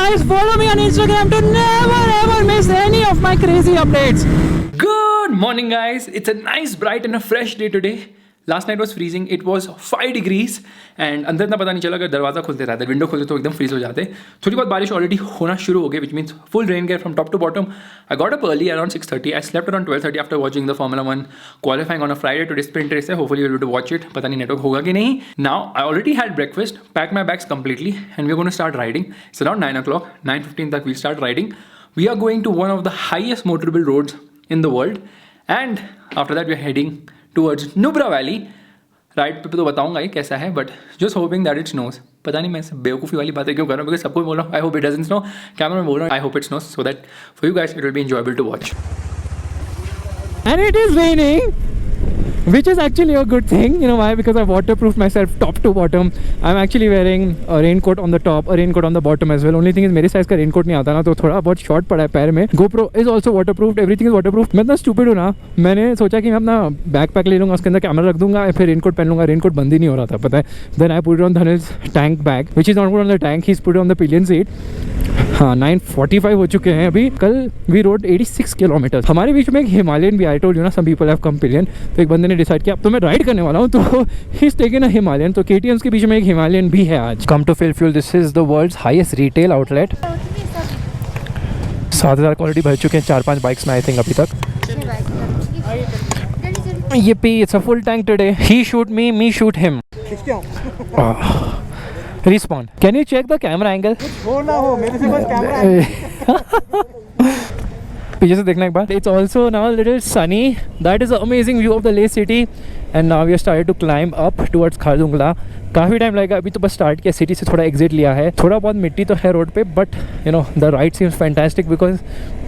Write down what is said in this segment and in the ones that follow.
guys, follow me on Instagram to never ever miss any of my crazy updates. Good morning guys, it's a nice bright and a fresh day today. Last night was freezing, it was 5 degrees and अंदर इतना पता नहीं चला, अगर दरवाज़ा खुलते रहता है, विंडो खोलते तो एकदम फ्रीज हो जाते. थोड़ी बहुत बारिश ऑलरेडी होना शुरू हो गई, which means full rain gear from top to bottom. I got up early around 6:30. I slept around 12:30 after watching the Formula 1 qualifying on a Friday. Today sprint race है, hopefully you'll be able to watch it. पता नहीं network होगा कि नहीं. Now I already had breakfast, packed my bags completely and we're going to start riding. It's around 9 o'clock, 9:15 तक we'll start riding. We are going to one of the highest motorable roads in the world and after that we're heading towards Nubra Valley. Ride पे तो बताऊंगा ही कैसा है, but just hoping that it snows. पता नहीं मैं बेवकूफ़ी वाली बातें क्यों कर रहा हूँ, बिकॉज सबको बोल रहा हूँ I hope it doesn't snow. Camera में बोल रहा हूँ I hope it snows, so that for you guys it will be enjoyable to watch. And it is raining, which is actually a good thing. You know why? Because I've waterproofed myself top to bottom. I'm actually wearing a raincoat on the top, a raincoat on the bottom as well. Only thing is मेरे size का raincoat नहीं आता ना, तो थोड़ा बहुत short पड़ा है पैर में. GoPro is also waterproofed, everything is waterproof. मैं इतना stupid हूँ ना, मैंने सोचा कि मैं अपना बैकपैक ले लूँगा, उसके अंदर कैमरा रख दूंगा, फिर रेनकोट पहन लूँगा. रेनकोट बंद ही नहीं हो रहा था, पता है. Then I put it on Dhanil's tank bag, which is not put on the tank. He's put it on the pillion seat. हाँ 9:45 हो चुके हैं अभी. कल वी रोड 86 किलोमीटर. हमारे बीच में एक हिमालयन भी, आई टोल्ड यू ना, some people have come pillion. तो एक बंदे ने डिसाइड किया अब तो मैं राइड करने वाला हूँ, तो he is taken a Himalayan. तो KTMs के बीच में एक हिमालयन भी है आज. Come to fill fuel, this is the world's highest retail outlet. 7,000 quality भर चुके हैं 4-5 बाइक्स में आई थिंक अभी तक. Yippee, it's a full tank today. He shoot me, me shoot him. Respawn. Can you check the camera angle? हो ना हो, मेरे से बस कैमरा पीछे से देखना एक बार. It's also now a little sunny. That is an amazing view of the Leh city. And now we have started to climb up towards Khardungla. काफ़ी टाइम लगेगा, अभी तो बस स्टार्ट किया, सिटी से थोड़ा एग्जिट लिया है. थोड़ा बहुत मिट्टी तो है रोड पे, but you know the ride seems fantastic because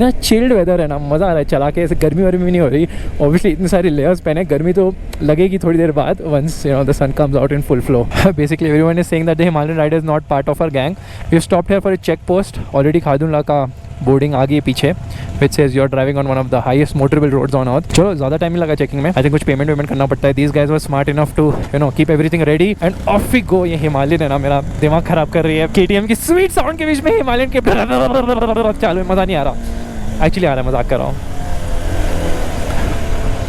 ना चिल्ड वेदर है ना, मज़ा आ रहा है चला के. ऐसे गर्मी वर्मी भी नहीं हो रही. ऑब्वियसली इतनी सारी लेयर्स पहने, गर्मी तो लगेगी थोड़ी देर बाद once you know the sun comes out in full flow. Basically everyone is saying that the Himalayan rider is not part of our gang. We stopped here for a check post. Already Khardungla का boarding आ गई है पीछे, which says you are driving on one of the highest motorable roads on earth. चलो ज़्यादा time नहीं लगा checking में. आई थिंक कुछ पेमेंट करना पड़ता है. These guys were smart enough to you know keep everything ready and off we go. ये हिमालयन है ना, मेरा दिमाग खराब कर रही है. KTM की स्वीट साउंड के बीच में हिमालयन के चालू है. मज़ा नहीं आ रहा, एक्चुअली आ रहा है, मजाक कर रहा हूँ.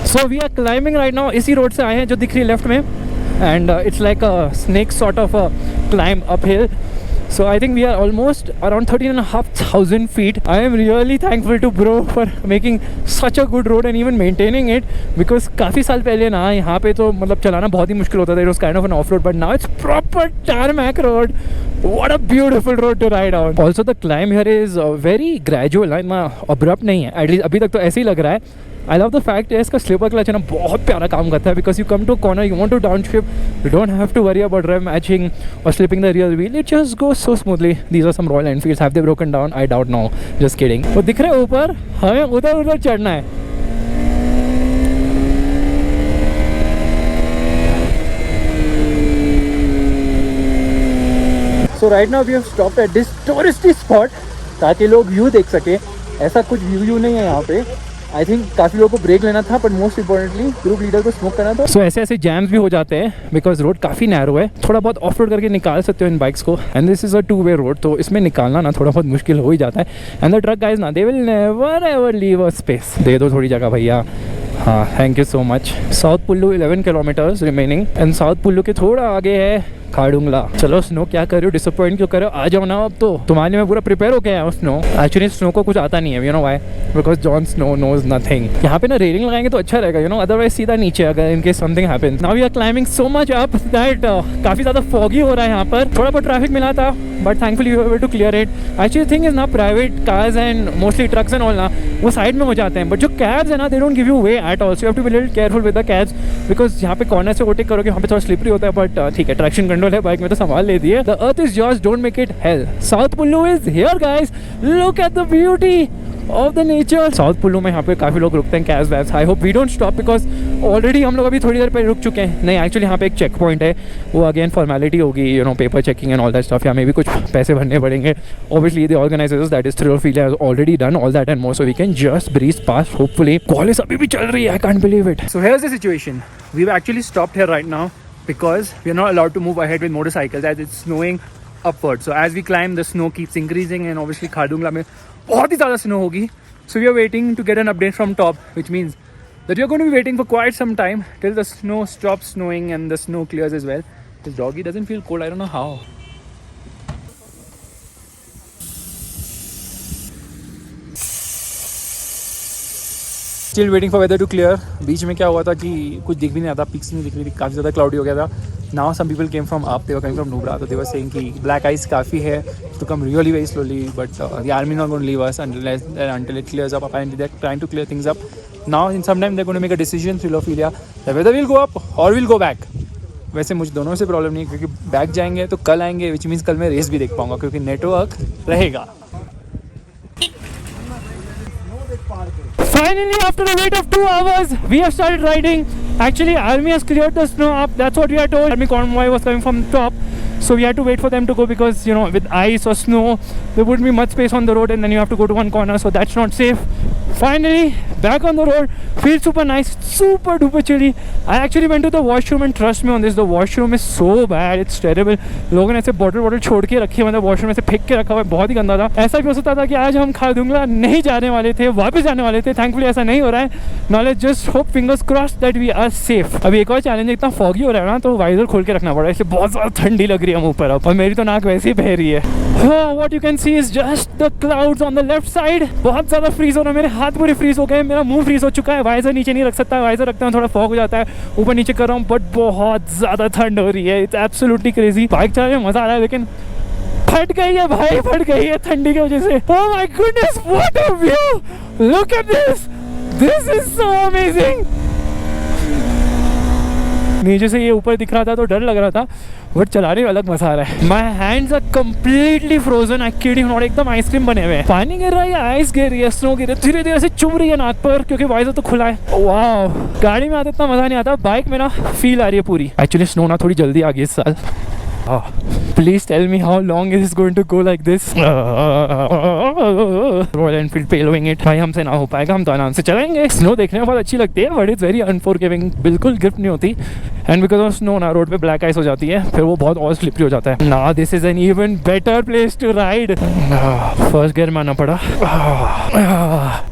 So we are climbing right now. इसी रोड से आए हैं जो दिख रही है लेफ्ट में, and it's like a snake sort of a climb up hill. So I think we are almost around 13,500 feet. I am really thankful to bro for making such a good road and even maintaining it, because काफ़ी साल पहले ना यहाँ पे तो मतलब चलाना बहुत ही मुश्किल होता था. It was kind of an off road, but now it's proper tarmac road. What a beautiful road to ride on. Also the climb here is very gradual. इतना abrupt नहीं है, at least अभी तक तो ऐसे ही लग रहा है. I love the fact है इसका स्लीपर क्लच है ना, बहुत प्यारा काम करता है. Because you come to corner, you want to downshift, you don't have to worry about rev matching और slipping the rear wheel. It just goes so smoothly. These are some Royal Enfields. Have they broken down? I doubt no, just kidding. वो दिख रहे ऊपर, हमें उधर उधर चढ़ना है. So right now we have stopped at this touristy spot ताकि लोग व्यू देख सके. ऐसा कुछ व्यू नहीं है यहाँ पे. आई थिंक काफ़ी लोगों को ब्रेक लेना था, but most importantly group leader को स्मोक करना था. सो ऐसे ऐसे जैम्स भी हो जाते हैं बिकॉज रोड काफ़ी नैरो है. थोड़ा बहुत ऑफ रोड करके निकाल सकते हो इन बाइक्स को, and this is a two way road, तो इसमें निकालना ना थोड़ा बहुत मुश्किल हो ही जाता है. एंड द ट्रक गाइज ना, they will never ever leave a space. दे दो थोड़ी जगह भैया. हाँ, thank you so much. South Pullu 11 kilometres remaining, and South Pullu के थोड़ा आगे है खारदुंगला. चलो स्नो क्या कर रहे हो, डिसअपॉइंट क्यों कर रहे हो, आ जाओ ना. अब तो तुम्हारे लिए मैं पूरा प्रिपेयर हो गया हूँ. स्नो एक्चुअली स्नो को कुछ आता नहीं है, you know why, because Jon Snow knows nothing. यहाँ पे ना रेलिंग लगाएंगे तो अच्छा रहेगा, यू नो, अदरवाइज सीधा नीचे अगर in case something happens. Now we are climbing so much up that काफ़ी ज़्यादा फॉगी हो रहा है यहाँ पर. थोड़ा बहुत ट्रैफिक मिला था, but thankfully we were able to clear it. Actually thing is ना, private cars and mostly trucks and all ना वो साइड में हो जाते हैं, बट जो कैब्स है ना, they don't give you way at all. So you have to be little careful with the cabs, because यहाँ पे कॉर्नर से ओवरटेक करोगे, वहाँ पे थोड़ा स्लिपरी होता है, बट ठीक है, ट्रैक्शन कंट्रोल है बाइक में तो संभाल लेती है. The earth is yours, don't make it hell. South Pullu is here guys, look at the beauty of the nature. South Pullu में यहाँ पे काफ़ी लोग रुकते हैं कैब्स वैब्स. I hope we don't stop because already हम लोग अभी थोड़ी देर पहले रुक चुके हैं. नहीं, एक्चुअली यहाँ पे एक चेक पॉइंट है, वो अगेन फॉर्मेलिटी होगी, you know, paper checking and all that stuff. यहाँ में भी कुछ पैसे भरने पड़ेंगे. Obviously the organisers, that is Thrillophilia, has already done all that and more, so we can just breeze pass hopefully. College अभी भी चल रही है, I can't believe it. So here is the situation. We have actually stopped here right now because we are not allowed to move ahead with motorcycles as it's snowing upward. So as we climb, the snow keeps increasing, and obviously Khardungla में बहुत ही ज़्यादा snow होगी. So we are waiting to get an update from top, which means that we are going to be waiting for quite some time till the snow stops snowing and the snow clears as well. This doggy doesn't feel cold. I don't know how. Still waiting for weather to clear. बीच में क्या हुआ था कि कुछ दिख भी नहीं रहा था, पिक्स नहीं दिख रही थी, काफ़ी ज़्यादा क्लाउडी हो गया था. Now some people came from up, they were coming from Nubra, so they were saying कि black ice काफ़ी है, to come really very slowly, but the army is not going to leave us until it clears up. Apparently they're trying to clear things up. Now in some time they're going to make a decision, Philophila, that whether we'll go up or we'll go back. वैसे मुझे दोनों से problem नहीं है, क्योंकि back जाएंगे तो कल आएंगे, विच मीन्स कल मैं रेस भी देख पाऊंगा क्योंकि नेटवर्क रहेगा. Finally, after a wait of 2 hours, we have started riding. Actually, army has cleared the snow up. That's what we are told. Army convoy was coming from top, so we had to wait for them to go because, you know, with ice or snow, there wouldn't be much space on the road, and then you have to go to one corner, so that's not safe. Finally, back on the road. Feels super nice, super duper chilly. I actually went to the washroom, and trust me on this, the washroom is so bad, it's terrible. लोगों ने ऐसे bottle छोड़ के रखी है, मतलब washroom में से फेंक के रखा हुआ है, बहुत ही गंदा था. ऐसा भी हो सकता था कि आज हम खारदुंगला नहीं जाने वाले थे, वापस जाने वाले थे. थैंकफुली ऐसा नहीं हो रहा है. Now let's just hope, fingers crossed, that we are safe. अभी एक और चैलेंज, इतना फॉगी हो रहा है ना, तो वाइजर खोल के रखना पड़ा है, इसलिए बहुत ज़्यादा ठंडी लग रही है मुँह पर अब, और मेरी तो नाक वैसे ही बह रही है. What you can see is just the clouds on the left side. बहुत ज़्यादा फ्रीज हो रहा है, मेरे हाथ पूरे फ्रीज हो गए, मेरा मुंह फ्रीज हो चुका है. वाइजर नीचे नहीं रख सकता, वाइजर रखता हूँ थोड़ा फॉग हो जाता है, ऊपर नीचे कर रहा हूँ, बट बहुत ज़्यादा ठंड हो रही है. It's absolutely crazy. बाइक चलाने में मज़ा आ रहा है, लेकिन फट गई है भाई, फट गई है ठंडी की वजह से. Oh my goodness, what a view, look at this, this is so amazing. नीचे से ये ऊपर दिख रहा था तो डर लग रहा था, बट चलाने में अलग मजा आ रहा है. My hands are completely frozen, I kidding not, एकदम आइसक्रीम बने हुए हैं. पानी गिर रहा है या आइस गिर रही है, स्नो गिर रही है, धीरे धीरे से चुभ रही है नाक पर, क्योंकि वाइजर तो खुला है. वाह, गाड़ी में आते इतना मजा नहीं आता, बाइक में ना फील आ रही है पूरी. एक्चुअली स्नो ना थोड़ी जल्दी आ गई इस साल. Please tell me how long is this going to go like this? Royal Enfield पेलोइंग इट, भाई हमसे ना हो पाएगा, हम तो आराम से चलाएंगे. स्नो देखने में बहुत अच्छी लगती है, बट इट्स वेरी अनफॉरगिविंग, बिल्कुल ग्रिप नहीं होती. एंड बिकॉज ऑफ स्नो ना रोड पे ब्लैक आइस हो जाती है, फिर वो बहुत और स्लिपरी हो जाता है ना. This is an even better place to ride. First gear में आना पड़ा.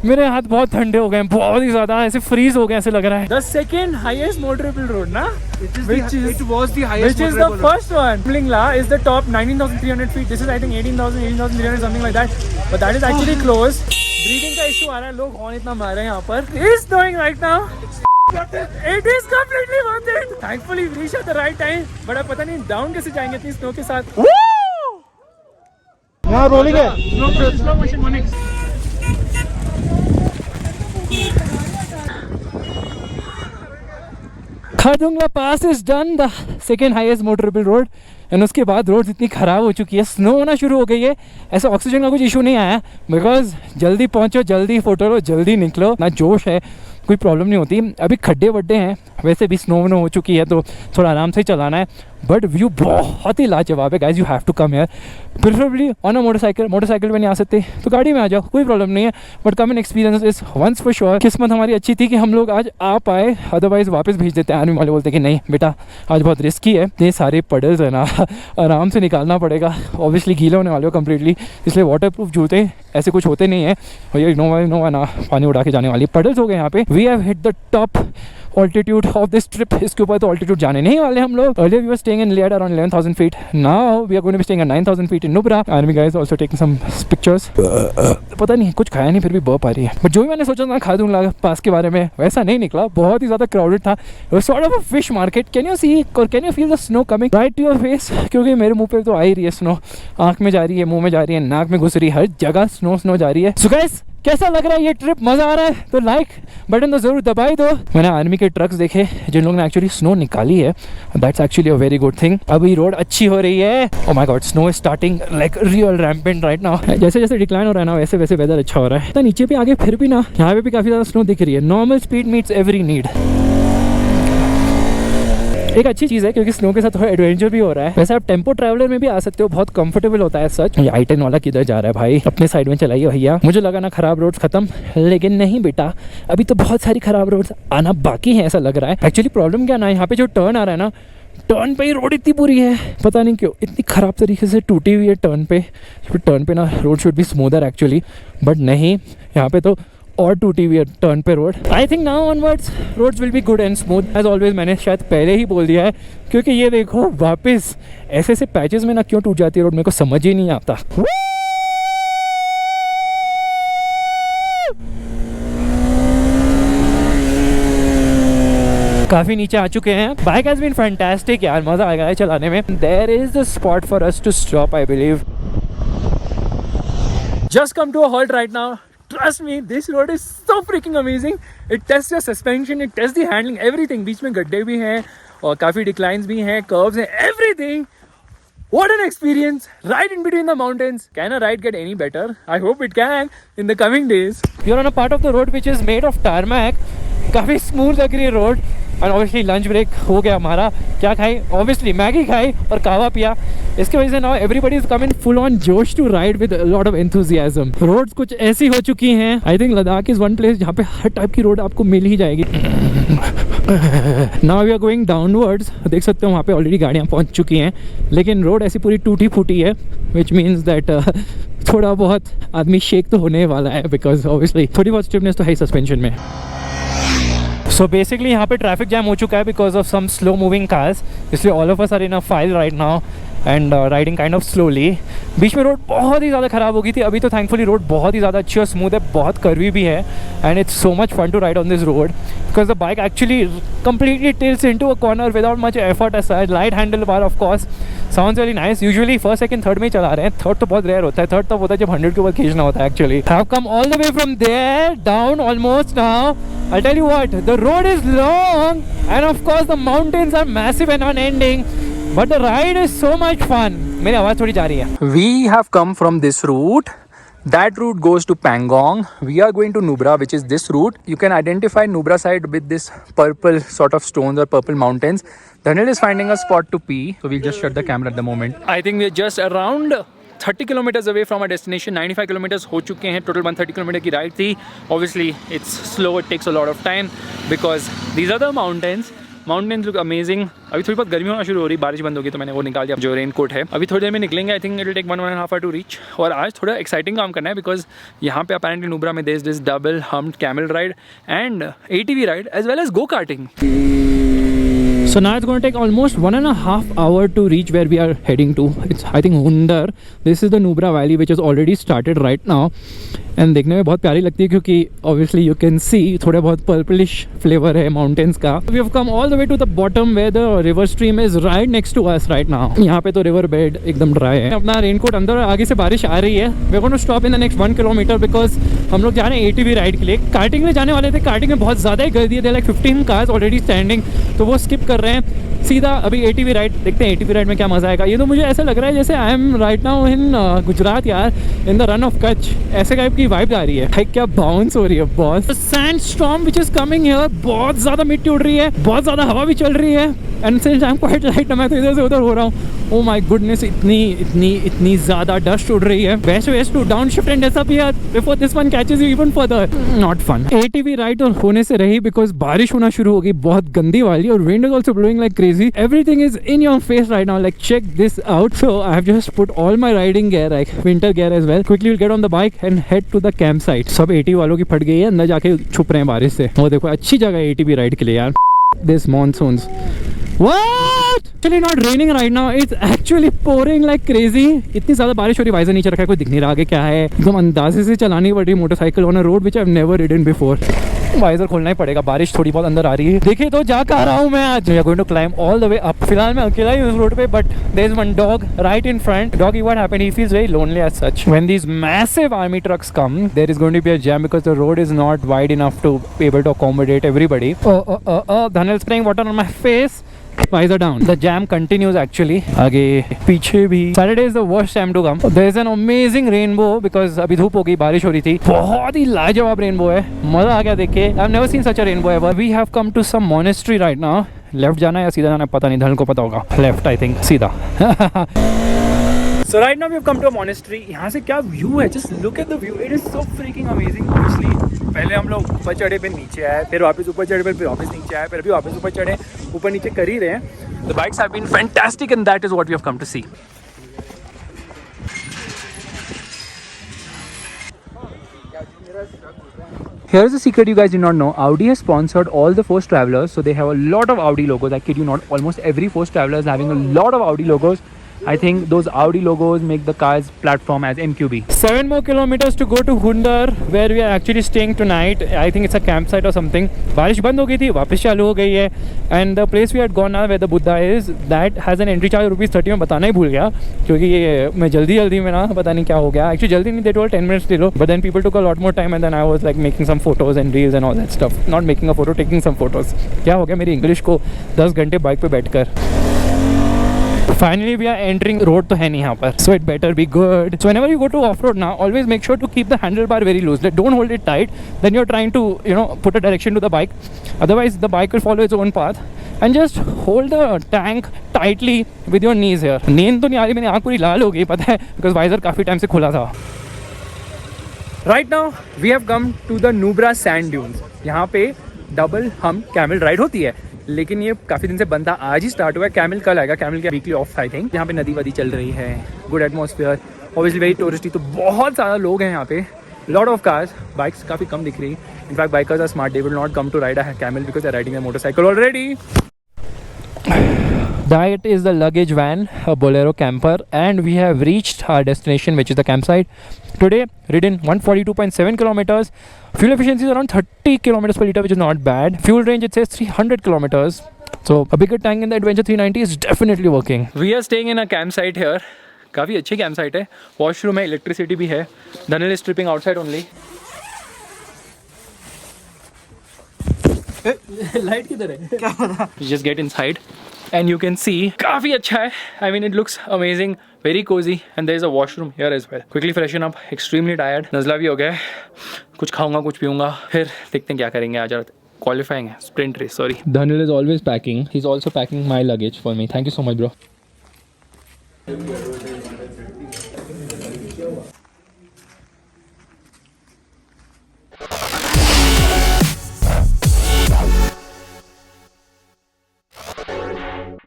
मेरे हाथ बहुत ठंडे हो गए, बहुत ही ज्यादा ऐसे फ्रीज हो गए, ऐसे लग रहा है. The second highest motorable road ना, It was the highest. which is the first one. Mlingla is the top 19,300 feet. This is I think 18,300 something like that. But that is actually close. Breathing का issue आ रहा है, लोग horn इतना मार रहे हैं यहाँ पर. It's snowing right now. It is completely worth it. Thankfully we reached at the right time. But अब पता नहीं डाउन कैसे जाएंगे इतनी स्नो के साथ. यहाँ रोलिंग है. Slow motion Monix. Khardungla pass is done, the second highest motorable road. And उसके बाद रोड इतनी ख़राब हो चुकी है, स्नो होना शुरू हो गई है. ऐसा ऑक्सीजन का कुछ इशू नहीं आया, बिकॉज जल्दी पहुंचो, जल्दी फोटो लो, जल्दी निकलो, ना जोश है, कोई प्रॉब्लम नहीं होती. अभी खड्डे वड्डे हैं, वैसे भी स्नो हो चुकी है, तो थोड़ा आराम से चलाना है. बट व्यू बहुत ही लाजवाब है guys, you have to come here, preferably on a motorcycle. Motorcycle में नहीं आ सकते तो गाड़ी में आ जाओ, कोई प्रॉब्लम नहीं है, but come an experience is once for sure. किस्मत हमारी अच्छी थी कि हम लोग आज आ पाए, अदरवाइज वापस भेज देते हैं. आर्मी वाले बोलते कि नहीं बेटा आज बहुत रिस्की है, ये सारे पडल्स है ना आराम से निकालना पड़ेगा. ऑब्वियसली गीले होने वाले हो कम्प्लीटली, इसलिए वाटर प्रूफ जूते ऐसे कुछ होते नहीं है. और ये इनोवा ना पानी उड़ा के जाने वाली पडल्स हो गए यहाँ पे. We have hit the top altitude of this trip. इसके ऊपर तो ऑल्टीट्यूड जाने नहीं वाले हम लोग. Earlier we were staying in Leh around 11,000 feet. Now we are going to be staying at 9,000 feet in Nubra. Army guys also taking some pictures. पता नहीं कुछ खाया नहीं, फिर भी बर्फ आ रही है. बट जो भी मैंने सोचा था खारदुंगला पास के बारे में, वैसा नहीं निकला. बहुत ही ज़्यादा क्राउडेड था. Sort of a fish market. Can you see or can you feel the snow coming right to your face? क्योंकि मेरे मुंह पे तो आ ही रही है स्नो, आँख में जा रही है, मुंह में जा रही है, नाक में घुस रही है, हर जगह स्नो जा रही है. So guys, कैसा लग रहा है ये ट्रिप? मजा आ रहा है तो लाइक बटन तो जरूर दबाई दो. मैंने आर्मी के ट्रक्स देखे जिन लोगों ने एक्चुअली स्नो निकाली है. That's actually a very good thing. अभी रोड अच्छी हो रही है. Oh my God, snow is starting like real rampant right now. जैसे जैसे डिक्लाइन हो रहा है ना, वैसे वैसे वेदर अच्छा हो रहा है. तो नीचे भी आगे फिर भी ना, यहाँ पे भी काफी ज्यादा स्नो दिख रही है. Normal speed meets every need. एक अच्छी चीज़ है क्योंकि स्नो के साथ थोड़ा एडवेंचर भी हो रहा है. वैसे आप टेम्पो ट्रैवलर में भी आ सकते हो, बहुत कंफर्टेबल होता है सच. ये I-10 वाला किधर जा रहा है भाई, अपने साइड में चलाइए भैया. मुझे लगा ना खराब रोड्स खत्म, लेकिन नहीं बेटा, अभी तो बहुत सारी खराब रोड्स आना बाकी है ऐसा लग रहा है. एक्चुअली प्रॉब्लम क्या ना, यहाँ पे जो टर्न आ रहा है ना, टर्न पे ही रोड इतनी बुरी है, पता नहीं क्यों इतनी ख़राब तरीके से टूटी हुई है टर्न पे ना road should be smoother actually, but नहीं, यहाँ पे तो और टूटी हुई है टर्न पे road. I think now onwards roads will be good and smooth as always, मैंने शायद पहले ही बोल दिया है, क्योंकि ये देखो वापस ऐसे पैचेस में ना क्यों टूट जाती है रोड, मेरे को समझ ही नहीं आता। काफ़ी नीचे आ चुके हैं। बाइक हैज़ बीन फैंटास्टिक यार, मज़ा आएगा चलाने में। There is the spot for us to stop I believe. Just come to a halt right now. Trust me, this road is so freaking amazing. It tests your suspension, it tests the handling, everything. बीच में गड्ढे भी हैं और काफ़ी declines भी हैं, curves हैं, everything. What an experience! Right in between the mountains. Can a ride get any better? I hope it can in the coming days. You're on a part of the road which is made of tarmac. काफ़ी smooth लग रही है road. And obviously lunch break हो गया हमारा। क्या खाई? Obviously Maggi खाई और कहवा पिया। इसकी वजह से now everybody is coming full on जोश to ride with lot of enthusiasm. Roads कुछ ऐसी हो चुकी हैं, I think Ladakh is one place जहाँ पे हर टाइप की रोड आपको मिल ही जाएगी। Now we are going downwards. देख सकते हो वहाँ पे ऑलरेडी गाड़ियाँ पहुँच चुकी हैं, लेकिन रोड ऐसी पूरी टूटी फूटी है, विच मीन्स दैट थोड़ा बहुत आदमी शेक तो होने वाला है, बिकॉज ऑब्वियसली थोड़ी बहुत स्टिफनेस तो है सस्पेंशन में। सो बेसिकली यहाँ पे ट्रैफिक जैम हो चुका है because of some slow moving cars, इसलिए all of us are in a file right now and riding kind of slowly. बीच में रोड बहुत ही ज़्यादा ख़राब हो गई थी, अभी तो थैंकफुली रोड बहुत ही ज़्यादा अच्छी और स्मूथ है, बहुत कर्वी भी है and it's so much fun to ride on this road because the bike actually completely tilts into a corner without much effort aside. Light handlebar of course sounds very nice. Usually first second third में ही चला रहे हैं, third तो बहुत rare होता है, third तब होता है जब 100 के ऊपर खींचना होता है actually. Have come all the way from there down almost now. I'll tell you what, the road is long and of course the mountains are massive and unending, but the ride is so much fun. मेरी आवाज़ थोड़ी जा रही है। We have come from this route. That route goes to Pangong. We are going to Nubra, which is this route. You can identify Nubra side with this purple sort of stones or purple mountains. Daniel is finding a spot to pee, so we'll just shut the camera at the moment. I think we're just around 30 kilometers away from our destination. 95 kilometers हो चुके हैं, total 130 kilometer की ride थी. Obviously, it's slow, it takes a lot of time because these are the mountains. Mountains look amazing. अभी थोड़ी बहुत गर्मी होना शुरू हो रही, बारिश बंद होगी तो मैंने वो निकाल दिया जो रेन कोट है। अभी थोड़ी देर में निकलेंगे, I think it will take 1.5 hour to reach. और आज थोड़ा एक्साइटिंग काम करना है बिकॉज यहाँ पे अपेरेंटली नुब्रा में there is this double humped camel ride and ATV ride as well as go karting. So now it's going to take almost 1.5 hours to reach where we are heading to. It's I think Hundar. This is the Nubra Valley which has already started right now. And देखने में बहुत प्यारी लगती है क्योंकि obviously you can see थोड़ा बहुत purplish flavour है माउंटेन्स का। We have come all the way to the bottom where the river stream is right next to us right now. यहाँ पे तो रिवर बेड एकदम ड्राई है। अपना रेनकोट अंदर, आगे से बारिश आ रही है। We are going to stop in the next 1 kilometre because हम लोग जा रहे हैं ATV राइड के लिए। कार्टिंग में जाने वाले थे, कार्टिंग में बहुत ज़्यादा ही कर दिए थे, लाइक 15 कार्स ऑलरेडी स्टैंडिंग, तो वो स्किप कर रहे हैं। सीधा अभी ATV राइड देखते हैं, ATV राइड में क्या मज़ा आएगा। ये तो मुझे ऐसा लग रहा है जैसे I am right now in Gujarat यार, in the Rann of Kutch, ऐसे टाइप की वाइब आ रही है। क्या बाउंस हो रही है बहुत। Sand storm which is coming here, बहुत ज़्यादा मिट्टी उड़ रही है, बहुत ज़्यादा हवा भी चल रही है and since I am quite light, मैं तो इधर से उधर हो रहा हूँ। ओ माय गुडनेस, इतनी ज़्यादा डस्ट उड़ रही है। Best to downshift and disappear before this one catches you even further. Not fun. ATV ride और होने से रही बिकॉज बारिश होना शुरू हो गई बहुत गंदी वाली और wind is also blowing like crazy. Everything is in your face right now, like check this out. So I have just put all my riding gear, like winter gear as well. Quickly we'll get on the bike and head to the campsite. सब ATV वालों की फट गई है, अंदर जाके छुप रहे हैं बारिश से। वो देखो अच्छी जगह है ATV राइड के लिए यार। This monsoons. What? Actually not raining right now. It's actually pouring like crazy. इतनी ज़्यादा बारिश हो रही, वाइजर नीचे रखा है, कोई दिख नहीं रहा आगे क्या है। एकदम अंदाजे से चलानी पड़ रही motorcycle on a road which I have never ridden before. Visor खोलना ही पड़ेगा, बारिश थोड़ी बहुत अंदर आ रही है। देखिए तो जा कर रहा हूँ मैं आज। We are going to climb all the way up. फिलहाल मैं अकेला ही उस रोड पे, but there is one dog right in front. Doggy what happened, he feels very lonely as such. When these massive army trucks come, there is going to be a jam because the road is not wide enough to able to accommodate everybody. Daniel spraying water on my face. Visor down. The jam continues actually. आगे पीछे भी। Saturday is the worst time to come. There is an amazing rainbow because अभी धूप हो गई, बारिश हो रही थी। बहुत ही लाजवाब रेनबो है, मजा आ गया देख के। I've never seen such a rainbow ever. We have come to some monastery right now. Left जाना या सीधा जाना पता नहीं, धन को पता होगा। लेफ्ट आई थिंक, सीधा। So right now we have come to a monastery. यहाँ से क्या व्यू है, just look at the view. It is so freaking amazing. Obviously पहले हम लोग ऊपर चढ़े, फिर नीचे आए, फिर वापस ऊपर चढ़े, फिर वापस नीचे आए, फिर अभी वापस ऊपर चढ़े, ऊपर नीचे कर ही रहे हैं। The bikes have been fantastic and that is what we have come to see. Here's a secret you guys did not know. Audi has sponsored all the Force Travelers, so they have a lot of Audi logos. I kid you not, almost every Force Traveler is having a lot of Audi logos. I think those Audi logos make the car's platform as MQB. 7 more kilometers to go to Hundar, where we are actually staying tonight. I think it's a campsite or something. बारिश बंद हो गई थी, वापस चालू हो गई है. And the place we had gone now, where the Buddha is, that has an entry charge ₹30. मैं बताना ही भूल गया, क्योंकि ये मैं जल्दी में ना पता नहीं क्या हो गया. Actually जल्दी नहीं, they told 10 minutes ले लो, but then people took a lot more time and then I was like making some photos and reels and all that stuff. Not making a photo, taking some photos. क्या हो गया मेरी English को 10 घंटे bike पे बैठकर. Finally we are entering road तो है नहीं यहाँ पर, so it better be good. So whenever you go to off-road now, always make sure to keep the handlebar very loose. Don't hold it tight. Then you're trying to, put a direction to the bike. Otherwise the bike will follow its own path. And just hold the tank tightly with your knees here. नींद तो नहीं आ रही, मेरी आँख पूरी लाल हो गई, पता है, because visor काफ़ी टाइम से खुला था. Right now we have come to the Nubra sand dunes. यहाँ पे डबल हम कैमल राइड होती है, लेकिन ये काफ़ी दिन से बंद था. आज ही स्टार्ट हुआ है. कैमल कल आएगा. कैमल के वीकली ऑफ आई थिंक. यहाँ पे नदी वदी चल रही है, good atmosphere, obviously very touristy. तो बहुत सारा लोग हैं यहाँ पे. Lot of cars. बाइक्स काफ़ी कम दिख रही. In fact bikers are smart. They will not come to ride a camel because they are riding a motorcycle already. That is the luggage van, a Bolero camper, and we have reached our destination, which is the campsite. Today, ridden 142.7 kilometers. Fuel efficiency is around 30 kilometers per liter, which is not bad. Fuel range, it says 300 kilometers. So a bigger tank in the Adventure 390 is definitely working. We are staying in a campsite here. काफ़ी अच्छी campsite है. Washroom है, electricity भी है. Dhanil is stripping outside only. Light किधर है? क्या पता? You just get inside and you can see काफ़ी अच्छा है. I mean it looks amazing, very cozy, and there is a washroom here as well. Quickly freshen up. Extremely tired. नज़ला भी हो गया है. कुछ खाऊंगा, कुछ पीऊंगा, फिर देखते हैं क्या करेंगे. आज qualifying है, sprint race. Sorry. Dhanil is always packing. He's also packing my luggage for me. Thank you so much, bro.